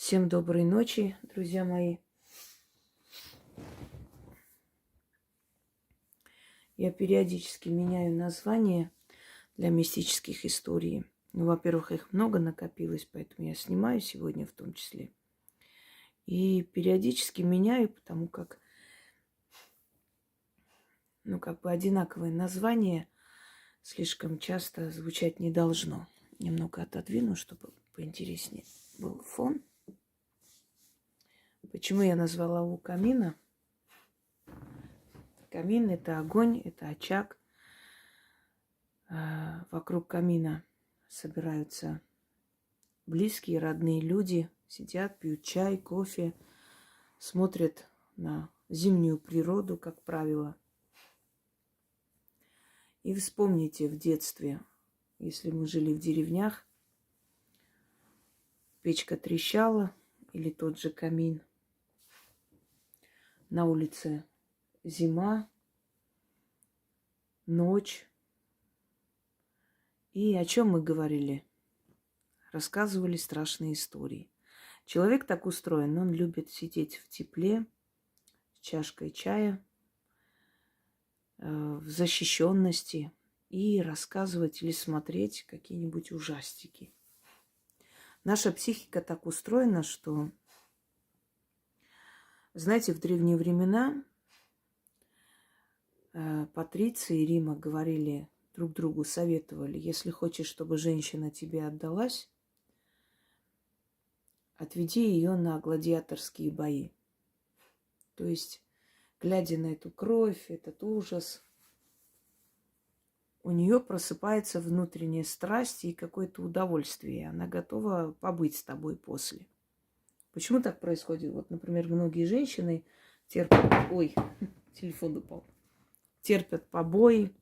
Всем доброй ночи, друзья мои. Я периодически меняю названия для мистических историй. Ну, во-первых, их много накопилось, поэтому я снимаю сегодня в том числе. И периодически меняю, потому как, одинаковое название слишком часто звучать не должно. Немного отодвину, чтобы поинтереснее был фон. Почему я назвала у камина? Камин – это огонь, это очаг. Вокруг камина собираются близкие, родные люди, сидят, пьют чай, кофе, смотрят на зимнюю природу, как правило. И вспомните в детстве, если мы жили в деревнях, печка трещала или тот же камин. На улице зима, ночь. И о чем мы говорили? Рассказывали страшные истории. Человек так устроен, он любит сидеть в тепле, с чашкой чая, в защищенности и рассказывать или смотреть какие-нибудь ужастики. Наша психика так устроена, что, знаете, в древние времена патриции Рима говорили друг другу, советовали: если хочешь, чтобы женщина тебе отдалась, отведи ее на гладиаторские бои. То есть, глядя на эту кровь, этот ужас, у нее просыпается внутренняя страсть и какое-то удовольствие. Она готова побыть с тобой после. Почему так происходит? Вот, например, многие женщины терпят... Ой, телефон упал. Терпят побои,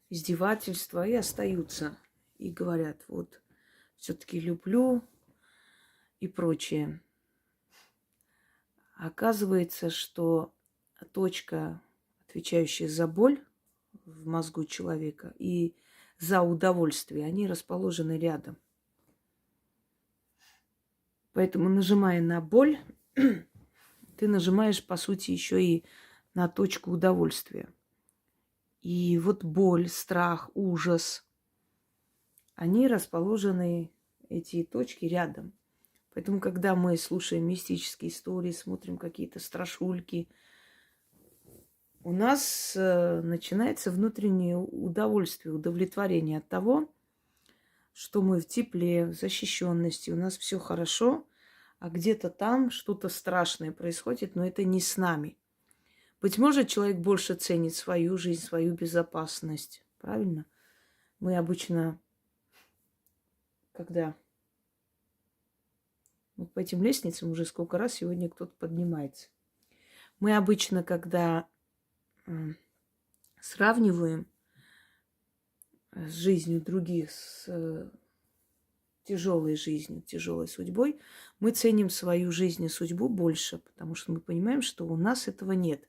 издевательства и остаются. И говорят: вот, все-таки люблю и прочее. Оказывается, что точка, отвечающая за боль в мозгу человека и за удовольствие, они расположены рядом. Поэтому, нажимая на боль, ты нажимаешь, по сути, еще и на точку удовольствия. И вот боль, страх, ужас, они расположены, эти точки, рядом. Поэтому, когда мы слушаем мистические истории, смотрим какие-то страшульки, у нас начинается внутреннее удовольствие, удовлетворение от того, что мы в тепле, в защищенности, у нас все хорошо, а где-то там что-то страшное происходит, но это не с нами. Быть может, человек больше ценит свою жизнь, свою безопасность. Правильно? Мы обычно, когда вот по этим лестницам уже сколько раз сегодня кто-то поднимается. Мы обычно, когда сравниваем с жизнью других, с тяжелой жизнью, тяжелой судьбой, мы ценим свою жизнь и судьбу больше, потому что мы понимаем, что у нас этого нет.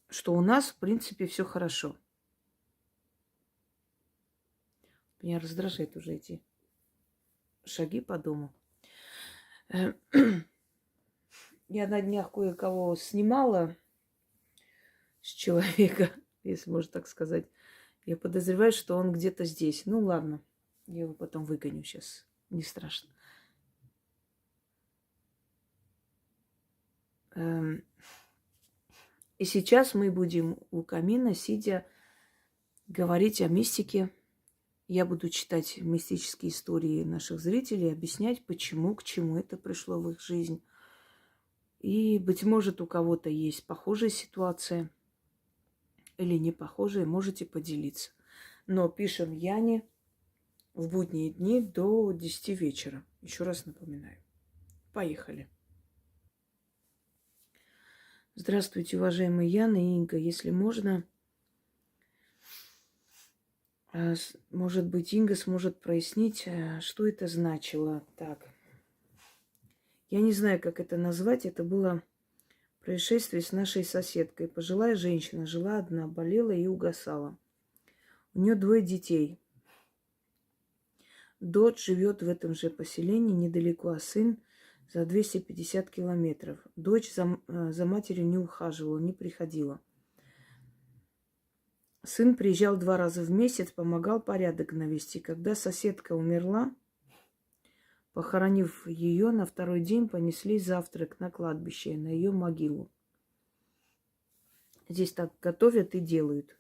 Что у нас, в принципе, все хорошо. Меня раздражают уже эти шаги по дому. Я на днях кое-кого снимала с человека, если можно так сказать. Я подозреваю, что он где-то здесь. Ну ладно, я его потом выгоню сейчас. Не страшно. И сейчас мы будем у камина, сидя, говорить о мистике. Я буду читать мистические истории наших зрителей, объяснять, почему, к чему это пришло в их жизнь. И, быть может, у кого-то есть похожая ситуация или не похожая, можете поделиться. Но пишем Яне в будние дни до 10 вечера. Еще раз напоминаю. Поехали. Здравствуйте, уважаемые Яна и Инга. Если можно, может быть, Инга сможет прояснить, что это значило. Так. Я не знаю, как это назвать. Это было происшествие с нашей соседкой. Пожилая женщина, жила одна, болела и угасала. У нее 2 детей. Дочь живет в этом же поселении недалеко, а сын за 250 километров. Дочь за матерью не ухаживала, не приходила. Сын приезжал 2 раза в месяц, помогал порядок навести. Когда соседка умерла, похоронив ее, на второй день понесли завтрак на кладбище, на ее могилу. Здесь так готовят и делают.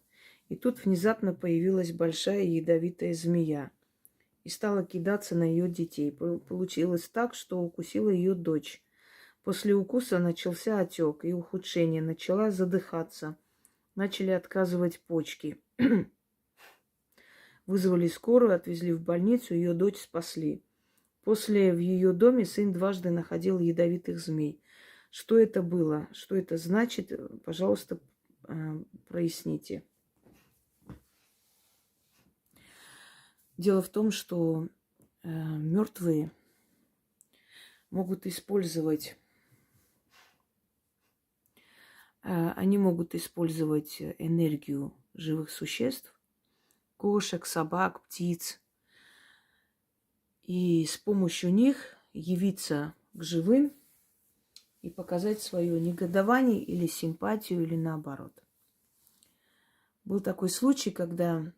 И тут внезапно появилась большая ядовитая змея и стала кидаться на ее детей. Получилось так, что укусила ее дочь. После укуса начался отек и ухудшение. Начала задыхаться. Начали отказывать почки. Вызвали скорую, отвезли в больницу, ее дочь спасли. После в ее доме сын дважды находил ядовитых змей. Что это было? Что это значит? Пожалуйста, проясните. Дело в том, что мертвые могут использовать, они могут использовать энергию живых существ, кошек, собак, птиц, и с помощью них явиться к живым и показать свое негодование или симпатию, или наоборот. Был такой случай, когда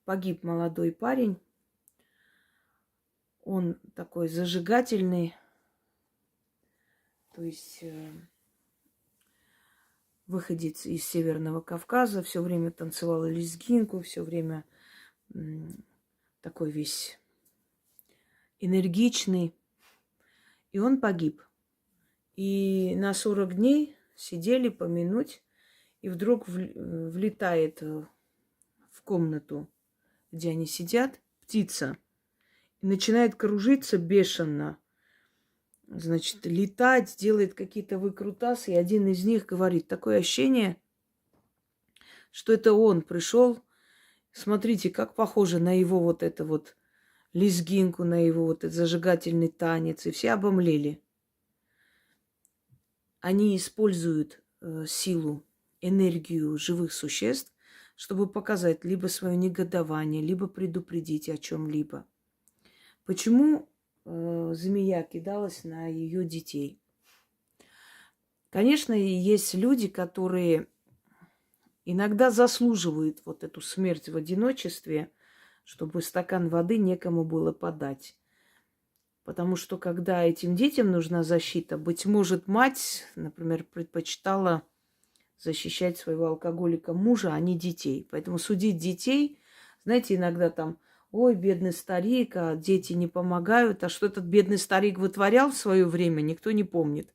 погиб молодой парень. Он такой зажигательный, то есть выходец из Северного Кавказа, все время танцевал лезгинку, все время такой весь энергичный. И он погиб. И на 40 дней сидели помянуть, и вдруг влетает в комнату, где они сидят, птица. И начинает кружиться бешено. Значит, летать, делает какие-то выкрутасы. И один из них говорит, такое ощущение, что это он пришел. Смотрите, как похоже на его вот это вот лезгинку, на его вот этот зажигательный танец. И все обомлели. Они используют силу, энергию живых существ, чтобы показать либо свое негодование, либо предупредить о чем-либо. Почему змея кидалась на ее детей? Конечно, есть люди, которые иногда заслуживают вот эту смерть в одиночестве, чтобы стакан воды некому было подать. Потому что когда этим детям нужна защита, быть может, мать, например, предпочитала защищать своего алкоголика мужа, а не детей. Поэтому судить детей, знаете, иногда там, ой, бедный старик, а дети не помогают. А что этот бедный старик вытворял в свое время, никто не помнит.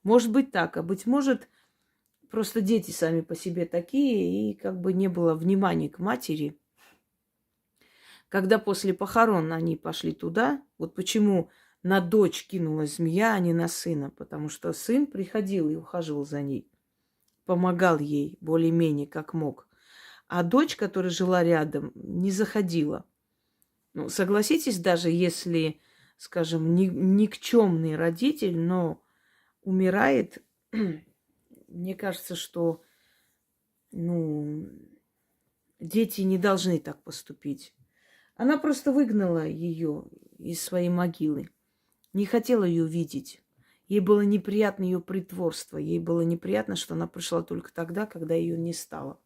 Может быть так, а быть может, просто дети сами по себе такие, и как бы не было внимания к матери. Когда после похорон они пошли туда, вот почему на дочь кинулась змея, а не на сына, потому что сын приходил и ухаживал за ней, помогал ей более-менее как мог. А дочь, которая жила рядом, не заходила. Ну, согласитесь, даже если, скажем, никчемный родитель, но умирает, мне кажется, что дети не должны так поступить. Она просто выгнала ее из своей могилы. Не хотела ее видеть. Ей было неприятно ее притворство. Ей было неприятно, что она пришла только тогда, когда ее не стало.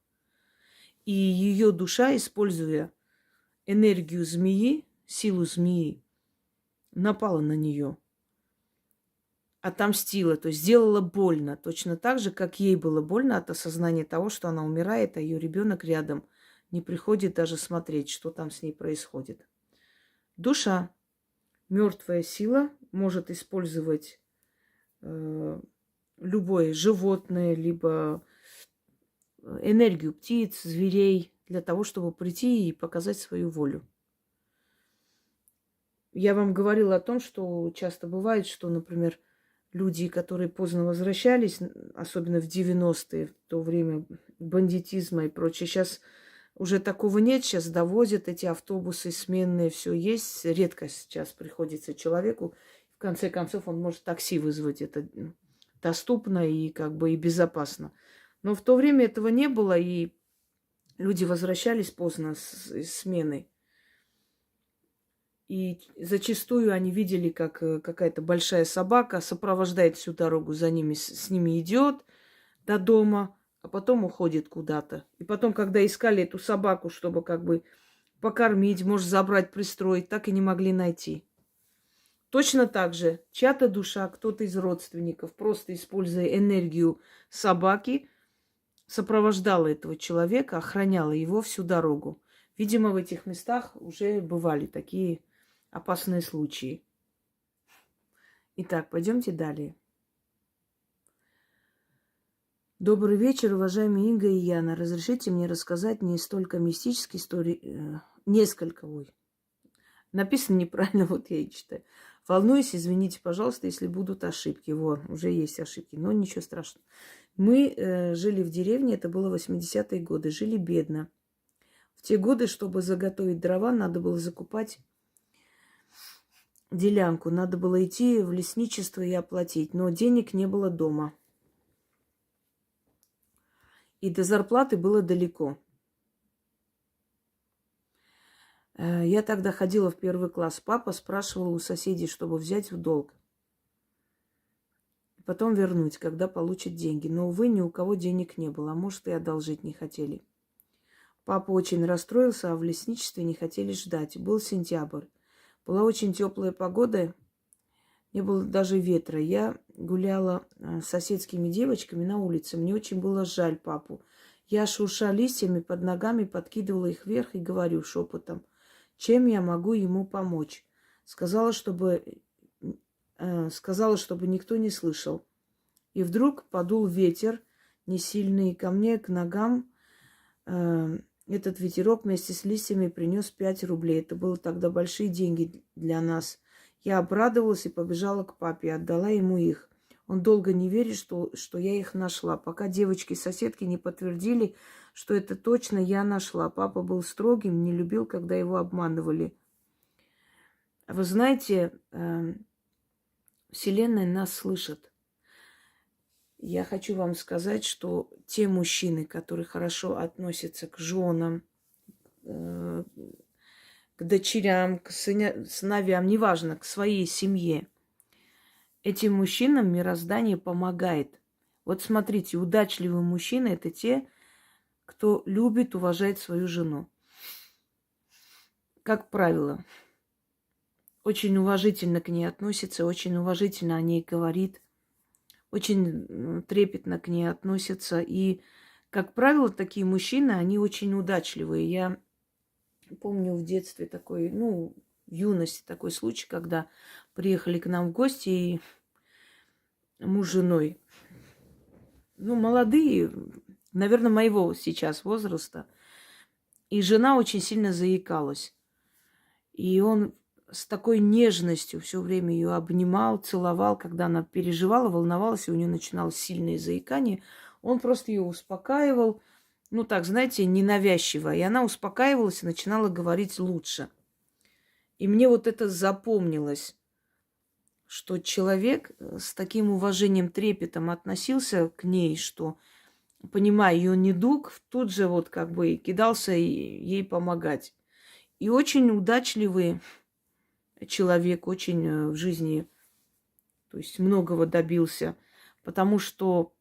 И ее душа, используя энергию змеи, силу змеи, напала на нее. Отомстила, то есть сделала больно. Точно так же, как ей было больно от осознания того, что она умирает, а ее ребенок рядом не приходит даже смотреть, что там с ней происходит. Душа, мертвая сила, может использовать любое животное, либо энергию птиц, зверей, для того, чтобы прийти и показать свою волю. Я вам говорила о том, что часто бывает, что, например, люди, которые поздно возвращались, особенно в 90-е, в то время бандитизма и прочее, сейчас уже такого нет, сейчас довозят эти автобусы сменные, все есть. Редко сейчас приходится человеку. В конце концов, он может такси вызвать. Это доступно и как бы и безопасно. Но в то время этого не было, и Люди возвращались поздно с смены. И зачастую они видели, как какая-то большая собака сопровождает всю дорогу за ними, с ними идет до дома, а потом уходит куда-то. И потом, когда искали эту собаку, чтобы как бы покормить, может, забрать, пристроить, так и не могли найти. Точно так же чья-то душа, кто-то из родственников, просто используя энергию собаки, сопровождала этого человека, охраняла его всю дорогу. Видимо, в этих местах уже бывали такие опасные случаи. Итак, пойдемте далее. Добрый вечер, уважаемые Инга и Яна. Разрешите мне рассказать не столько мистические истории, несколько, написано неправильно, вот я и читаю. Волнуюсь, извините, пожалуйста, если будут ошибки. Вот, уже есть ошибки, но ничего страшного. Мы жили в деревне, это было 80-е годы, жили бедно. В те годы, чтобы заготовить дрова, надо было закупать делянку, надо было идти в лесничество и оплатить, но денег не было дома. И до зарплаты было далеко. Я тогда ходила в первый класс. Папа спрашивал у соседей, чтобы взять в долг. Потом вернуть, когда получит деньги. Но, увы, ни у кого денег не было. А может, и одолжить не хотели. Папа очень расстроился, а в лесничестве не хотели ждать. Был сентябрь. Была очень теплая погода. Не было даже ветра. Я гуляла с соседскими девочками на улице. Мне очень было жаль папу. Я, шурша листьями под ногами, подкидывала их вверх и говорю шепотом, чем я могу ему помочь. Сказала, чтобы никто не слышал. И вдруг подул ветер, не сильный, и ко мне, к ногам, этот ветерок вместе с листьями принес 5 рублей. Это было тогда большие деньги для нас. Я обрадовалась и побежала к папе, отдала ему их. Он долго не верит, что я их нашла, пока девочки-соседки не подтвердили, что это точно я нашла. Папа был строгим, не любил, когда его обманывали. Вы знаете, Вселенная нас слышит. Я хочу вам сказать, что те мужчины, которые хорошо относятся к женам, к дочерям, к сыновьям, неважно, к своей семье, этим мужчинам мироздание помогает. Вот смотрите, удачливые мужчины – это те, кто любит, уважает свою жену. Как правило, очень уважительно к ней относится, очень уважительно о ней говорит, очень трепетно к ней относятся. И, как правило, такие мужчины, они очень удачливые. Я помню в детстве такой, в юности такой случай, когда приехали к нам в гости, и муж с женой, молодые, наверное, моего сейчас возраста, и жена очень сильно заикалась. И он с такой нежностью все время ее обнимал, целовал, когда она переживала, волновалась, и у нее начиналось сильное заикание. Он просто ее успокаивал, так, знаете, ненавязчиво. И она успокаивалась и начинала говорить лучше. И мне вот это запомнилось, что человек с таким уважением, трепетом относился к ней, что, понимая ее недуг, тут же кидался ей помогать. И очень удачливый человек, очень в жизни, то есть многого добился. Потому что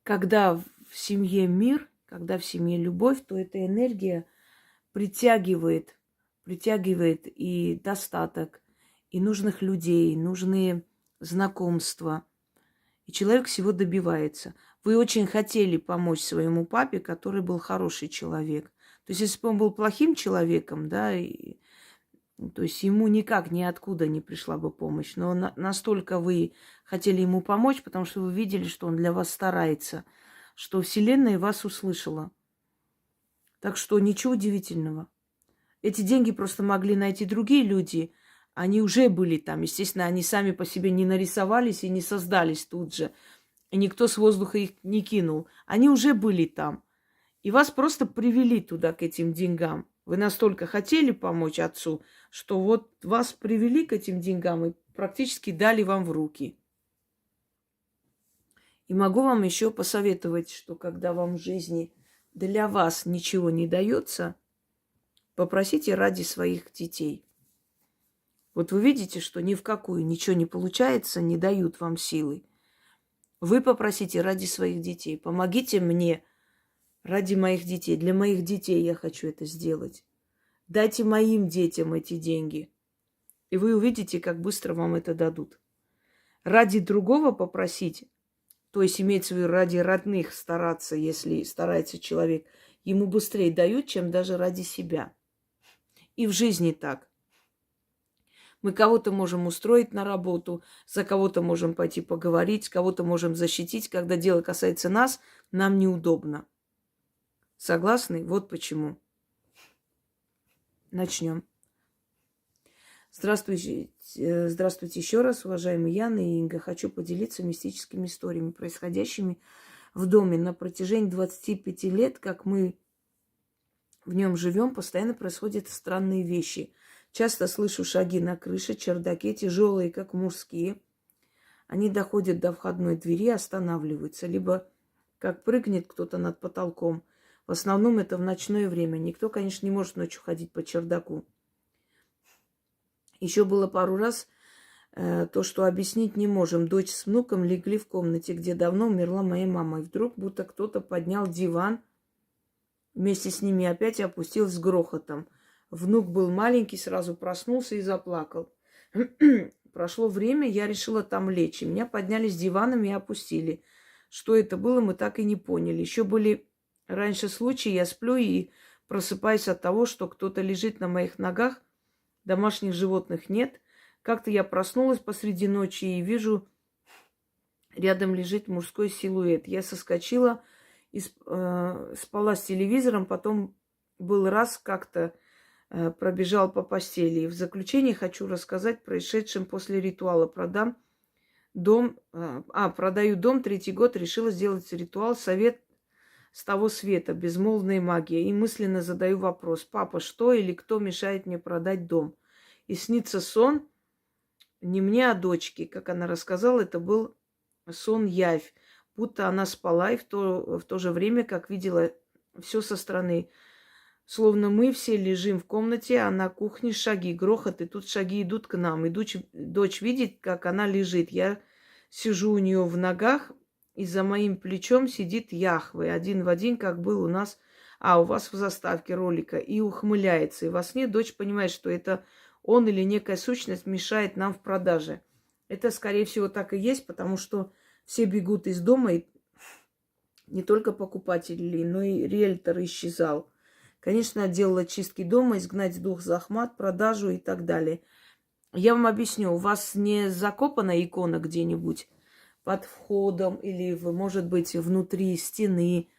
когда в семье мир, когда в семье любовь, то эта энергия притягивает и достаток, и нужных людей, нужные знакомства. И человек всего добивается. Вы очень хотели помочь своему папе, который был хороший человек. То есть, если бы он был плохим человеком, да, то есть ему никак ниоткуда не пришла бы помощь. Но настолько вы хотели ему помочь, потому что вы видели, что он для вас старается, что Вселенная вас услышала. Так что ничего удивительного. Эти деньги просто могли найти другие люди. Они уже были там. Естественно, они сами по себе не нарисовались и не создались тут же. И никто с воздуха их не кинул. Они уже были там. И вас просто привели туда, к этим деньгам. Вы настолько хотели помочь отцу, что вот вас привели к этим деньгам и практически дали вам в руки. И могу вам еще посоветовать, что когда вам в жизни для вас ничего не дается, попросите ради своих детей. Вот вы видите, что ни в какую ничего не получается, не дают вам силы. Вы попросите ради своих детей. Помогите мне ради моих детей. Для моих детей я хочу это сделать. Дайте моим детям эти деньги. И вы увидите, как быстро вам это дадут. Ради другого попросить, то есть имеется в виду ради родных стараться, если старается человек, ему быстрее дают, чем даже ради себя. И в жизни так. Мы кого-то можем устроить на работу, за кого-то можем пойти поговорить, кого-то можем защитить. Когда дело касается нас, нам неудобно. Согласны? Вот почему. Начнем. Здравствуйте еще раз, уважаемые Яна и Инга. Хочу поделиться мистическими историями, происходящими в доме. На протяжении 25 лет, как мы в нем живем, постоянно происходят странные вещи. Часто слышу шаги на крыше, чердаке, тяжелые, как мужские. Они доходят до входной двери, останавливаются. Либо как прыгнет кто-то над потолком. В основном это в ночное время. Никто, конечно, не может ночью ходить по чердаку. Еще было пару раз то, что объяснить не можем. Дочь с внуком легли в комнате, где давно умерла моя мама. И вдруг будто кто-то поднял диван. Вместе с ними опять опустил с грохотом. Внук был маленький, сразу проснулся и заплакал. Прошло время, я решила там лечь. И меня подняли с диваном и опустили. Что это было, мы так и не поняли. Еще были раньше случаи, я сплю и просыпаюсь от того, что кто-то лежит на моих ногах. Домашних животных нет. Как-то я проснулась посреди ночи и вижу, рядом лежит мужской силуэт. Я соскочила, и спала с телевизором, потом был раз как-то пробежал по постели. И в заключение хочу рассказать происшедшем после ритуала. Продаю дом, 3-й год, решила сделать ритуал «Совет с того света», безмолвная магия. И мысленно задаю вопрос: папа, что или кто мешает мне продать дом? И снится сон не мне, а дочке. Как она рассказала, это был сон-явь. Будто она спала и в то же время, как видела все со стороны. Словно мы все лежим в комнате, а на кухне шаги, грохот, и тут шаги идут к нам. И дочь видит, как она лежит. Я сижу у нее в ногах, и за моим плечом сидит Яхве, один в один, как был у нас, у вас в заставке ролика, и ухмыляется. И во сне дочь понимает, что это он или некая сущность мешает нам в продаже. Это, скорее всего, так и есть, потому что все бегут из дома, и не только покупатели, но и риэлтор исчезал. Конечно, делала чистки дома, изгнать дух захмат, продажу и так далее. Я вам объясню, у вас не закопана икона где-нибудь под входом или, может быть, внутри стены,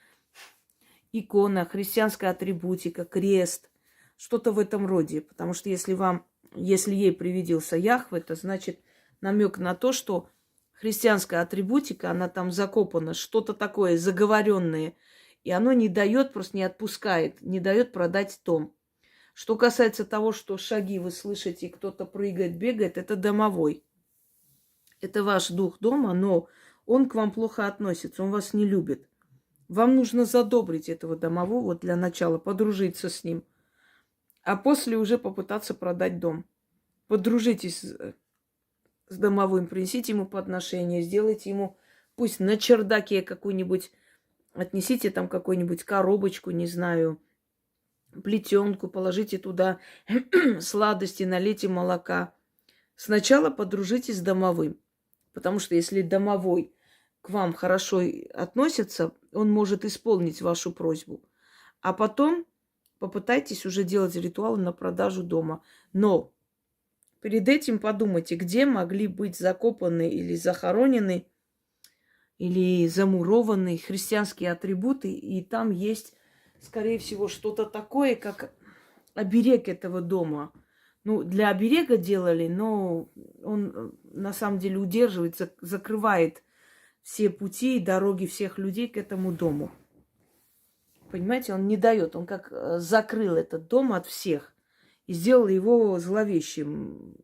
икона, христианская атрибутика, крест, что-то в этом роде. Потому что если ей привиделся Яхве, это значит намек на то, что христианская атрибутика, она там закопана, что-то такое заговоренное, и оно не дает, просто не отпускает, не дает продать дом. Что касается того, что шаги вы слышите, кто-то прыгает, бегает, это домовой. Это ваш дух дома, но он к вам плохо относится, он вас не любит. Вам нужно задобрить этого домового для начала, подружиться с ним, а после уже попытаться продать дом. Подружитесь с домовым, принесите ему подношение, сделайте ему, пусть на чердаке какую-нибудь, отнесите там какую-нибудь коробочку, не знаю, плетенку, положите туда сладости, налейте молока. Сначала подружитесь с домовым, потому что если домовой к вам хорошо относится, он может исполнить вашу просьбу. А потом попытайтесь уже делать ритуалы на продажу дома. Но перед этим подумайте, где могли быть закопаны или захоронены, или замурованы христианские атрибуты, и там есть, скорее всего, что-то такое, как оберег этого дома. Ну, для оберега делали, но он на самом деле удерживает, закрывает все пути и дороги всех людей к этому дому. Понимаете, он не дает, он как закрыл этот дом от всех и сделал его зловещим.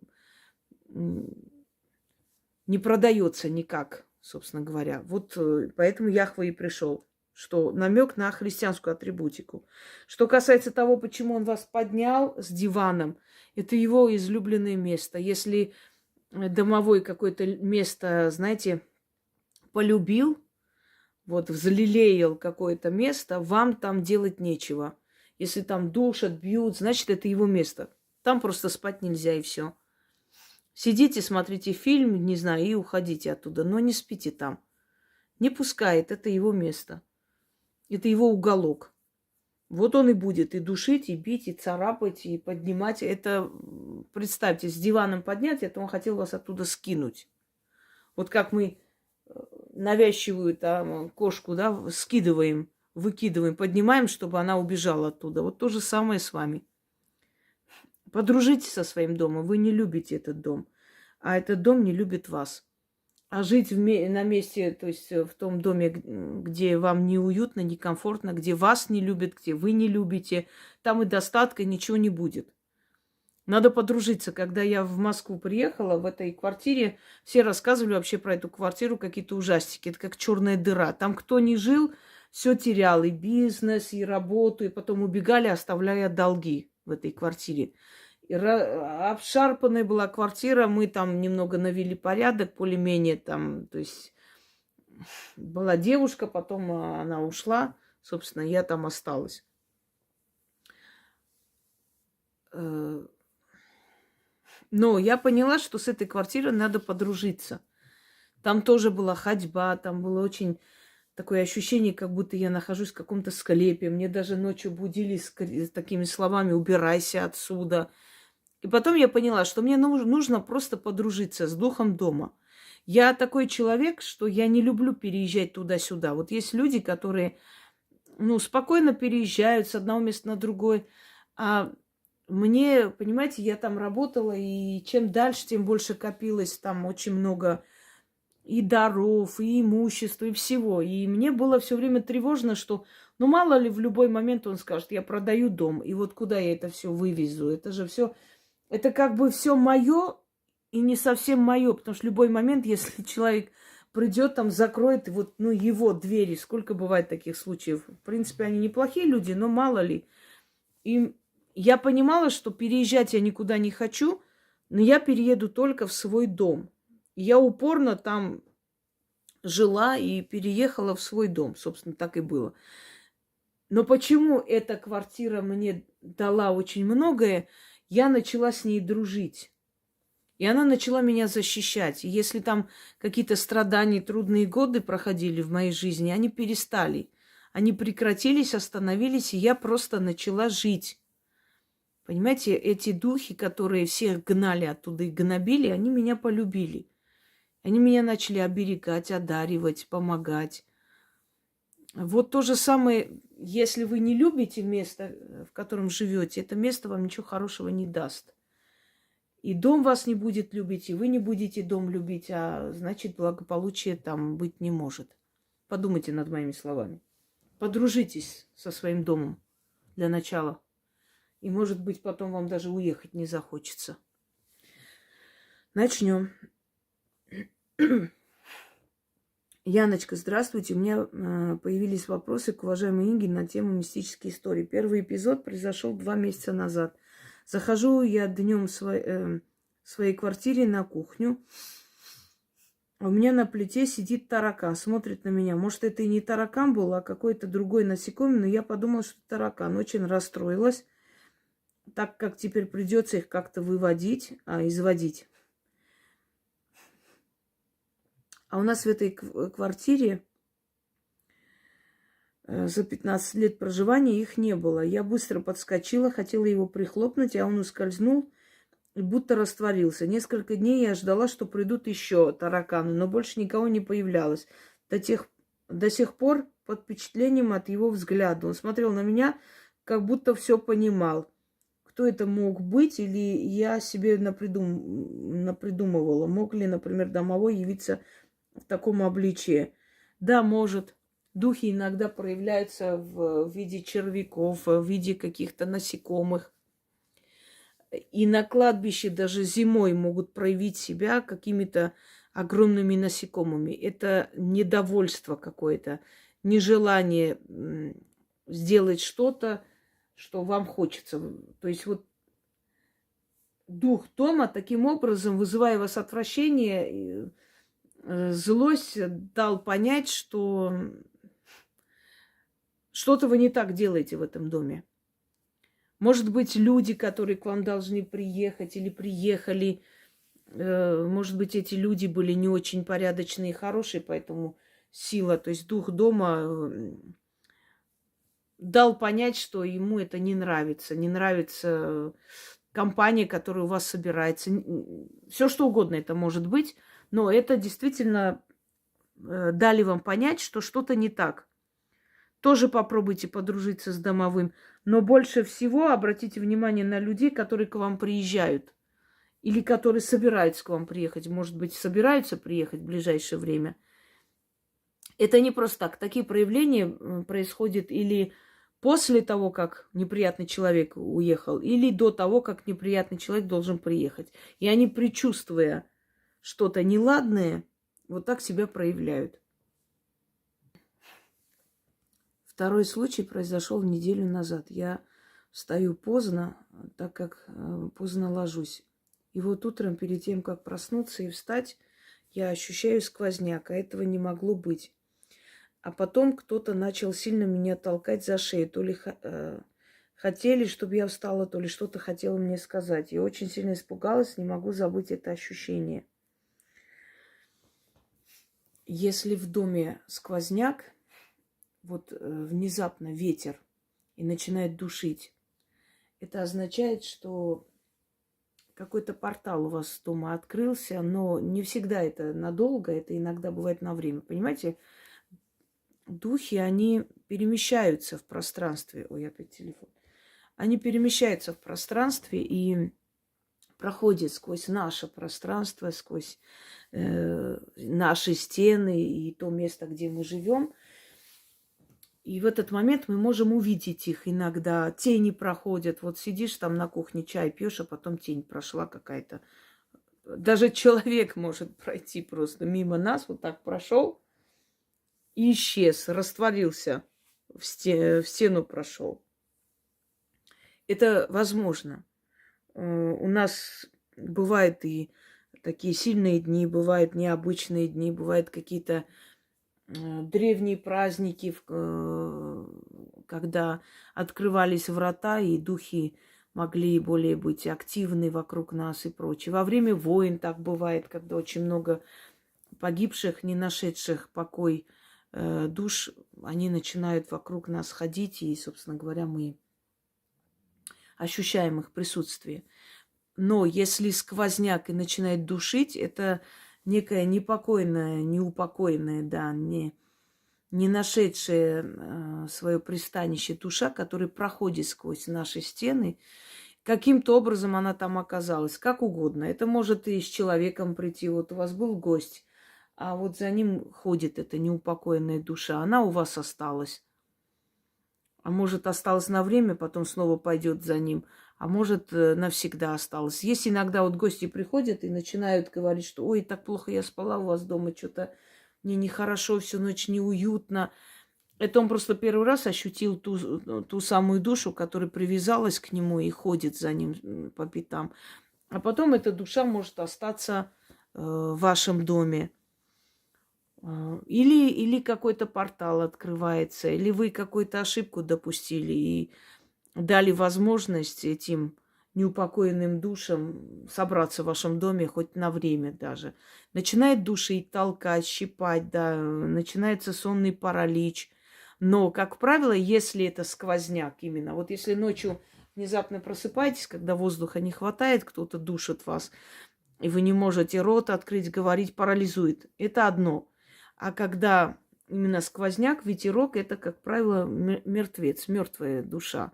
Не продается никак, собственно говоря. Вот поэтому Яхве и пришел. что намек на христианскую атрибутику. Что касается того, почему он вас поднял с диваном, это его излюбленное место. Если домовой какое-то место, знаете, полюбил, вот взлелеял какое-то место, вам там делать нечего. Если там душат, бьют, значит, это его место. Там просто спать нельзя, и все. Сидите, смотрите фильм, не знаю, и уходите оттуда, но не спите там. Не пускает, это его место. Это его уголок. Вот он и будет и душить, и бить, и царапать, и поднимать. Это, представьте, с диваном поднять, это он хотел вас оттуда скинуть. Вот как мы навязчивую там кошку, да, скидываем, выкидываем, поднимаем, чтобы она убежала оттуда. Вот то же самое с вами. Подружитесь со своим домом. Вы не любите этот дом, а этот дом не любит вас. А жить на месте, то есть в том доме, где вам неуютно, некомфортно, где вас не любят, где вы не любите, там и достатка ничего не будет. Надо подружиться. Когда я в Москву приехала, в этой квартире, все рассказывали вообще про эту квартиру какие-то ужастики. Это как черная дыра. Там кто ни жил, все терял. И бизнес, и работу, и потом убегали, оставляя долги в этой квартире. И обшарпанная была квартира. Мы там немного навели порядок, более-менее там. То есть была девушка, потом она ушла. Собственно, я там осталась. Но я поняла, что с этой квартирой надо подружиться. Там тоже была ходьба, там было очень такое ощущение, как будто я нахожусь в каком-то склепе. Мне даже ночью будили с такими словами «убирайся отсюда». И потом я поняла, что мне нужно просто подружиться с духом дома. Я такой человек, что я не люблю переезжать туда-сюда. Вот есть люди, которые, спокойно переезжают с одного места на другое. А мне, понимаете, я там работала, и чем дальше, тем больше копилось там очень много и даров, и имущества, и всего. И мне было все время тревожно, что, мало ли, в любой момент он скажет, я продаю дом, и вот куда я это все вывезу? Это же все, это как бы все мое и не совсем мое, потому что в любой момент, если человек придет, там закроет вот, его двери, сколько бывает таких случаев. В принципе, они неплохие люди, но мало ли. И я понимала, что переезжать я никуда не хочу, но я перееду только в свой дом. И я упорно там жила и переехала в свой дом. Собственно, так и было. Но почему эта квартира мне дала очень многое, я начала с ней дружить. И она начала меня защищать. И если там какие-то страдания, трудные годы проходили в моей жизни, они перестали. Они прекратились, остановились, и я просто начала жить. Понимаете, эти духи, которые всех гнали оттуда и гнобили, они меня полюбили. Они меня начали оберегать, одаривать, помогать. Вот то же самое, если вы не любите место, в котором живете, это место вам ничего хорошего не даст. И дом вас не будет любить, и вы не будете дом любить, а значит, благополучия там быть не может. Подумайте над моими словами. Подружитесь со своим домом для начала. И, может быть, потом вам даже уехать не захочется. Начнем. Яночка, здравствуйте. У меня появились вопросы к уважаемой Инге на тему мистические истории. Первый эпизод произошел 2 месяца назад. Захожу я днем в своей квартире на кухню. У меня на плите сидит таракан, смотрит на меня. Может, это и не таракан был, а какой-то другой насекомый, но я подумала, что таракан. Очень расстроилась, так как теперь придется их как-то выводить, изводить. А у нас в этой квартире за 15 лет проживания их не было. Я быстро подскочила, хотела его прихлопнуть, а он ускользнул и будто растворился. Несколько дней я ждала, что придут еще тараканы, но больше никого не появлялось. До сих пор под впечатлением от его взгляда. Он смотрел на меня, как будто все понимал. Кто это мог быть, или я себе напридумывала. Мог ли, например, домовой явиться в таком обличии? Да, может. Духи иногда проявляются в виде червяков, в виде каких-то насекомых. И на кладбище даже зимой могут проявить себя какими-то огромными насекомыми. Это недовольство какое-то. нежелание сделать что-то, что вам хочется. То есть вот дух дома таким образом, вызывая у вас отвращение, злость, дал понять, что что-то вы не так делаете в этом доме. Может быть, люди, которые к вам должны приехать или приехали, может быть, эти люди были не очень порядочные и хорошие, поэтому сила, то есть дух дома дал понять, что ему это не нравится. Не нравится компания, которая у вас собирается. Все что угодно это может быть, но это действительно дали вам понять, что что-то не так. Тоже попробуйте подружиться с домовым. Но больше всего обратите внимание на людей, которые к вам приезжают. Или которые собираются к вам приехать. Может быть, собираются приехать в ближайшее время. Это не просто так. Такие проявления происходят или после того, как неприятный человек уехал, или до того, как неприятный человек должен приехать. И они, предчувствуя что-то неладное, вот так себя проявляют. Второй случай произошел неделю назад. Я встаю поздно, так как поздно ложусь. И вот утром, перед тем, как проснуться и встать, я ощущаю сквозняк, а этого не могло быть. А потом кто-то начал сильно меня толкать за шею. То ли хотели, чтобы я встала, то ли что-то хотела мне сказать. Я очень сильно испугалась, не могу забыть это ощущение. Если в доме сквозняк, вот внезапно ветер и начинает душить, это означает, что какой-то портал у вас дома открылся, но не всегда это надолго, это иногда бывает на время. Понимаете, духи, они перемещаются в пространстве. Ой, опять телефон. Они перемещаются в пространстве и проходят сквозь наше пространство, сквозь наши стены и то место, где мы живем. И в этот момент мы можем увидеть их иногда. Тени проходят. Вот сидишь там на кухне, чай пьешь, а потом тень прошла какая-то. Даже человек может пройти просто мимо нас, вот так прошел и исчез, растворился, в стену прошел. Это возможно. У нас бывают и такие сильные дни, бывают необычные дни, бывают какие-то древние праздники, когда открывались врата, и духи могли более быть активны вокруг нас и прочее. Во время войн так бывает, когда очень много погибших, не нашедших покой душ, они начинают вокруг нас ходить, и, собственно говоря, мы ощущаем их присутствие. Но если сквозняк и начинает душить, это некая непокойная, неупокоенная, да, не нашедшая свое пристанище душа, которая проходит сквозь наши стены. Каким-то образом она там оказалась, как угодно. Это может и с человеком прийти. Вот у вас был гость, а вот за ним ходит эта неупокоенная душа. Она у вас осталась. А может, осталась на время, потом снова пойдет за ним. А может, навсегда осталась. Есть иногда вот гости приходят и начинают говорить, что ой, так плохо я спала у вас дома, что-то мне нехорошо, всю ночь неуютно. Это он просто первый раз ощутил ту самую душу, которая привязалась к нему и ходит за ним по пятам. А потом эта душа может остаться в вашем доме. Или какой-то портал открывается, или вы какую-то ошибку допустили и дали возможность этим неупокоенным душам собраться в вашем доме хоть на время даже. Начинает душить, толкать, щипать, да, начинается сонный паралич. Но, как правило, если это сквозняк именно, вот если ночью внезапно просыпаетесь, когда воздуха не хватает, кто-то душит вас, и вы не можете рот открыть, говорить, парализует. Это одно. А когда именно сквозняк, ветерок, это, как правило, мертвец, мертвая душа,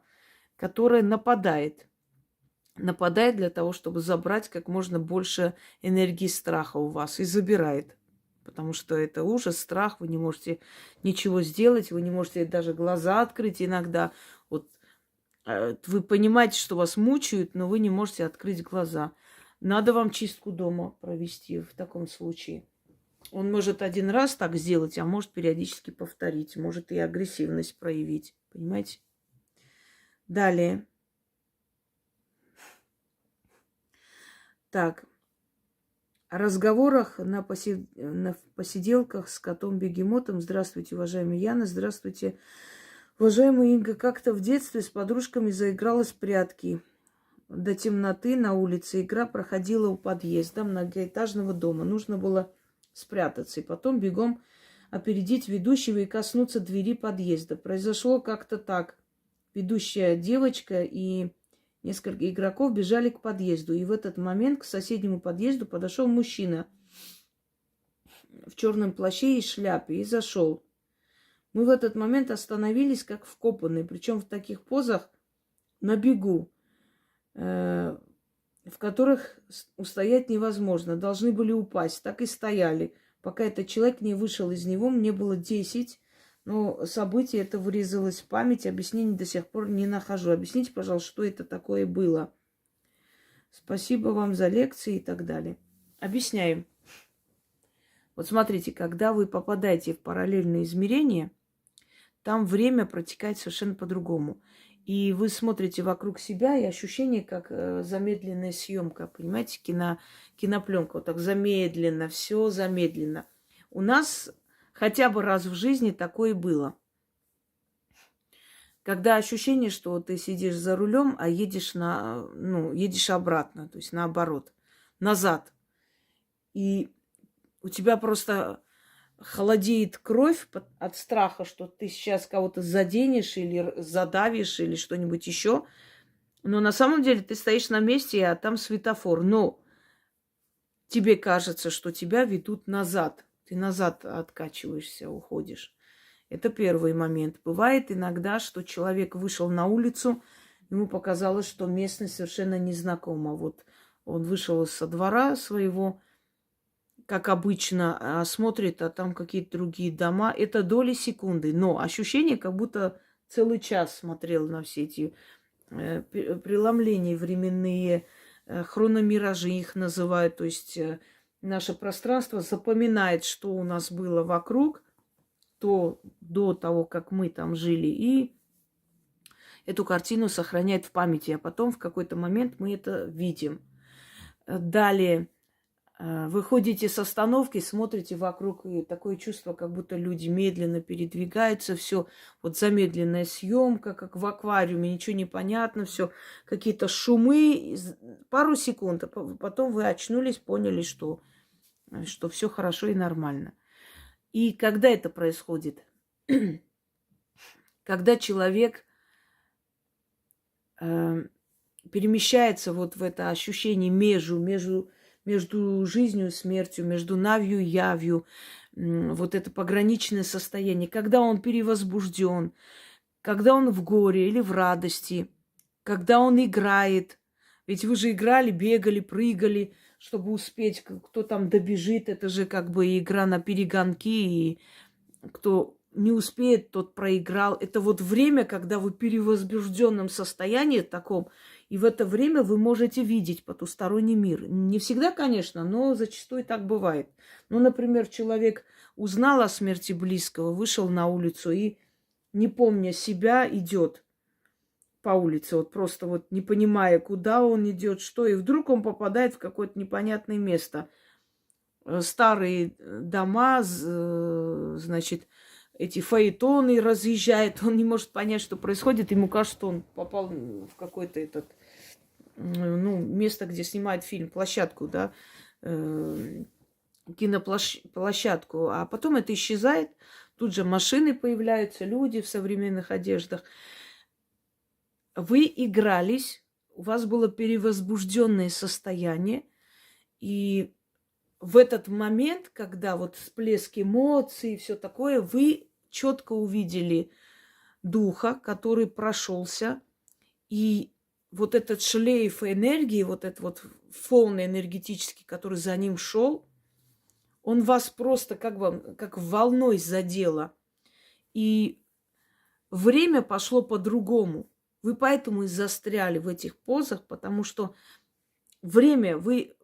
которая нападает. Нападает для того, чтобы забрать как можно больше энергии страха у вас и забирает. Потому что это ужас, страх, вы не можете ничего сделать, вы не можете даже глаза открыть иногда. Вот вы понимаете, что вас мучают, но вы не можете открыть глаза. Надо вам чистку дома провести в таком случае. Он может один раз так сделать, а может периодически повторить, может и агрессивность проявить. Понимаете? Далее. Так. О разговорах на посиделках с котом-бегемотом. Здравствуйте, уважаемая Яна. Здравствуйте, уважаемая Инга. Как-то в детстве с подружками заигралась в прятки. До темноты на улице игра проходила у подъезда многоэтажного дома. Нужно было спрятаться и потом бегом опередить ведущего и коснуться двери подъезда. Произошло как-то так. Ведущая девочка и несколько игроков бежали к подъезду. И в этот момент к соседнему подъезду подошел мужчина в черном плаще и шляпе и зашел. Мы в этот момент остановились как вкопанные, причем в таких позах на бегу, в которых устоять невозможно. Должны были упасть. Так и стояли. Пока этот человек не вышел из него, мне было 10. Но событие это вырезалось в память. Объяснений до сих пор не нахожу. Объясните, пожалуйста, что это такое было. Спасибо вам за лекции и так далее. Объясняем. Вот смотрите, когда вы попадаете в параллельное измерение, там время протекает совершенно по-другому. И вы смотрите вокруг себя, и ощущение, как замедленная съемка, понимаете, кинопленка, вот так замедленно, все замедленно. У нас хотя бы раз в жизни такое было. Когда ощущение, что ты сидишь за рулем, а едешь едешь обратно, то есть наоборот, назад. И у тебя просто холодеет кровь от страха, что ты сейчас кого-то заденешь или задавишь или что-нибудь еще. Но на самом деле ты стоишь на месте, а там светофор. Но тебе кажется, что тебя ведут назад. Ты назад откачиваешься, уходишь. Это первый момент. Бывает иногда, что человек вышел на улицу, ему показалось, что местность совершенно незнакома. Вот он вышел со двора своего, как обычно, смотрит, а там какие-то другие дома. Это доли секунды. Но ощущение, как будто целый час смотрел на все эти преломления временные, хрономиражи их называют. То есть наше пространство запоминает, что у нас было вокруг, то до того, как мы там жили, и эту картину сохраняет в памяти, а потом в какой-то момент мы это видим. Далее вы ходите с остановки, смотрите вокруг, и такое чувство, как будто люди медленно передвигаются, все вот замедленная съемка, как в аквариуме, ничего не понятно, все какие-то шумы, пару секунд, а потом вы очнулись, поняли, что все хорошо и нормально. И когда это происходит? Когда человек перемещается вот в это ощущение между жизнью и смертью, между навью и явью, вот это пограничное состояние, когда он перевозбужден, когда он в горе или в радости, когда он играет. Ведь вы же играли, бегали, прыгали, чтобы успеть, кто там добежит. Это же как бы игра на перегонки, и кто не успеет, тот проиграл. Это вот время, когда вы в перевозбужденном состоянии таком, и в это время вы можете видеть потусторонний мир. Не всегда, конечно, но зачастую так бывает. Ну, например, человек узнал о смерти близкого, вышел на улицу и, не помня себя, идет по улице, вот просто вот не понимая, куда он идет, что, и вдруг он попадает в какое-то непонятное место. Старые дома, значит, эти фаэтоны разъезжают, он не может понять, что происходит, ему кажется, что он попал в какое-то место, где снимают фильм, площадку, да, киноплощадку, а потом это исчезает, тут же машины появляются, люди в современных одеждах. Вы игрались, у вас было перевозбужденное состояние, и в этот момент, когда вот всплеск эмоций и все такое, вы четко увидели духа, который прошелся, и вот этот шлейф энергии, вот этот вот фон энергетический, который за ним шел, он вас просто как волной задело. И время пошло по-другому. Вы поэтому и застряли в этих позах, потому что время вы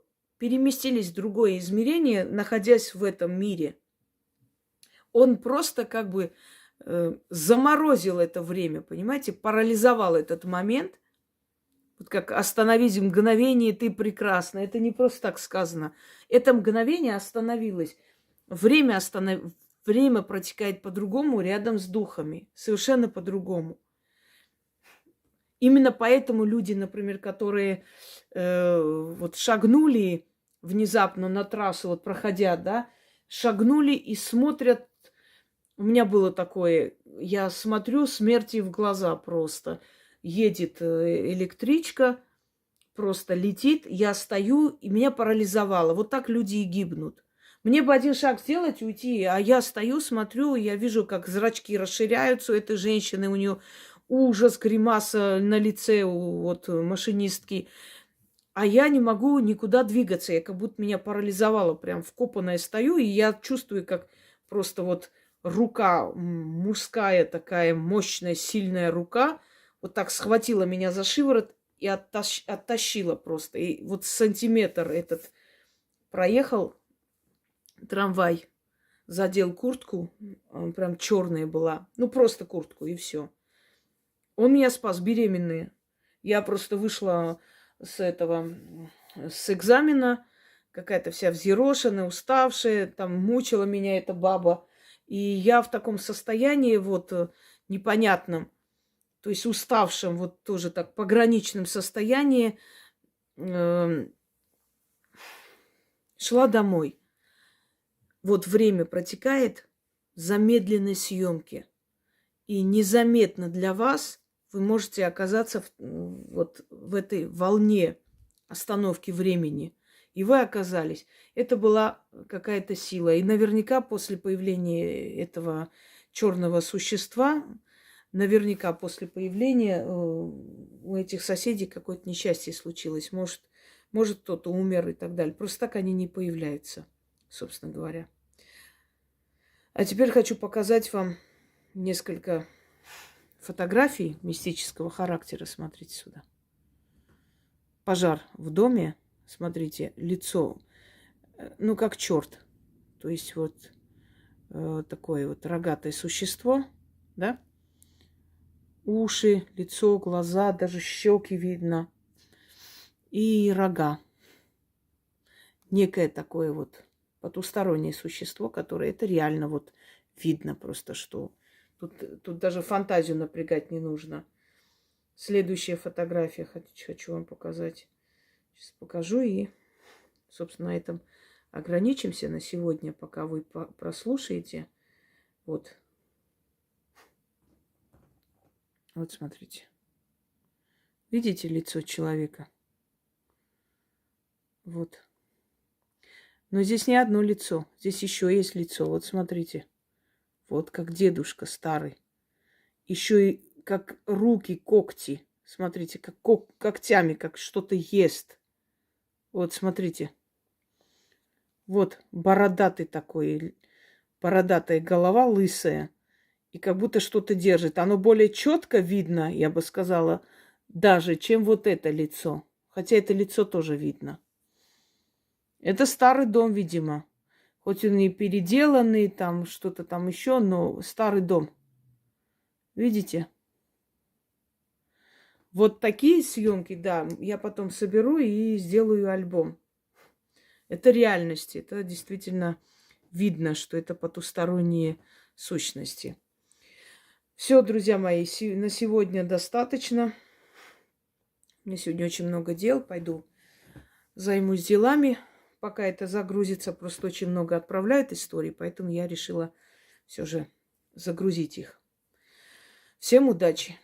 переместились в другое измерение, находясь в этом мире. Он просто как бы заморозил это время, понимаете, парализовал этот момент. Вот как «остановись мгновение, ты прекрасна». Это не просто так сказано. Это мгновение остановилось. Время протекает по-другому рядом с духами. Совершенно по-другому. Именно поэтому люди, например, которые вот шагнули внезапно на трассу, вот проходя, да, шагнули и смотрят. У меня было такое, я смотрю смерти в глаза просто. Едет электричка, просто летит, я стою, и меня парализовало. Вот так люди и гибнут. Мне бы один шаг сделать, уйти, а я стою, смотрю, я вижу, как зрачки расширяются у этой женщины, у нее ужас, гримаса на лице у вот машинистки. А я не могу никуда двигаться, я как будто меня парализовало, прям вкопанная стою, и я чувствую, как просто вот рука мужская такая мощная, сильная рука вот так схватила меня за шиворот и оттащила просто. И вот сантиметр этот проехал трамвай, задел куртку, он прям черная была, ну просто куртку и все. Он меня спас, беременная. Я просто вышла с экзамена, какая-то вся взъерошенная, уставшая, там мучила меня эта баба. И я в таком состоянии вот непонятном, то есть уставшем, вот тоже так пограничном состоянии, шла домой. Вот время протекает замедленной съемки. И незаметно для вас вы можете оказаться вот в этой волне остановки времени. И вы оказались. Это была какая-то сила. И наверняка после появления этого черного существа, наверняка после появления у этих соседей какое-то несчастье случилось. Может кто-то умер и так далее. Просто так они не появляются, собственно говоря. А теперь хочу показать вам несколько фотографий мистического характера. Смотрите сюда. Пожар в доме. Смотрите, лицо, ну, как черт. То есть вот такое вот рогатое существо, да? Уши, лицо, глаза, даже щеки видно. И рога. Некое такое вот потустороннее существо, которое это реально вот видно просто, что тут даже фантазию напрягать не нужно. Следующая фотография хочу вам показать. Сейчас покажу и, собственно, на этом ограничимся на сегодня, пока вы прослушаете. Вот. Вот смотрите. Видите лицо человека? Вот. Но здесь не одно лицо. Здесь еще есть лицо. Вот смотрите. Вот как дедушка старый. Еще и как руки, когти. Смотрите, как когтями, как что-то ест. Вот смотрите. Вот бородатый такой. Бородатая голова лысая. И как будто что-то держит. Оно более четко видно, я бы сказала, даже, чем вот это лицо. Хотя это лицо тоже видно. Это старый дом, видимо. Хоть он и переделанный, там что-то там еще, но старый дом. Видите? Вот такие съемки, да, я потом соберу и сделаю альбом. Это реальность. Это действительно видно, что это потусторонние сущности. Все, друзья мои, на сегодня достаточно. У меня сегодня очень много дел. Пойду займусь делами. Пока это загрузится, просто очень много отправляют историй, поэтому я решила все же загрузить их. Всем удачи!